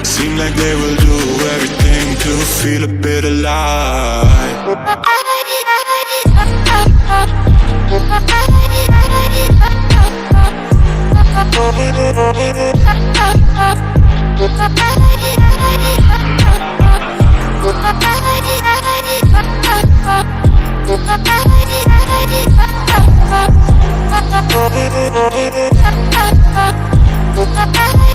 Seem like they will do everything to feel a bit alive. We'll be right back.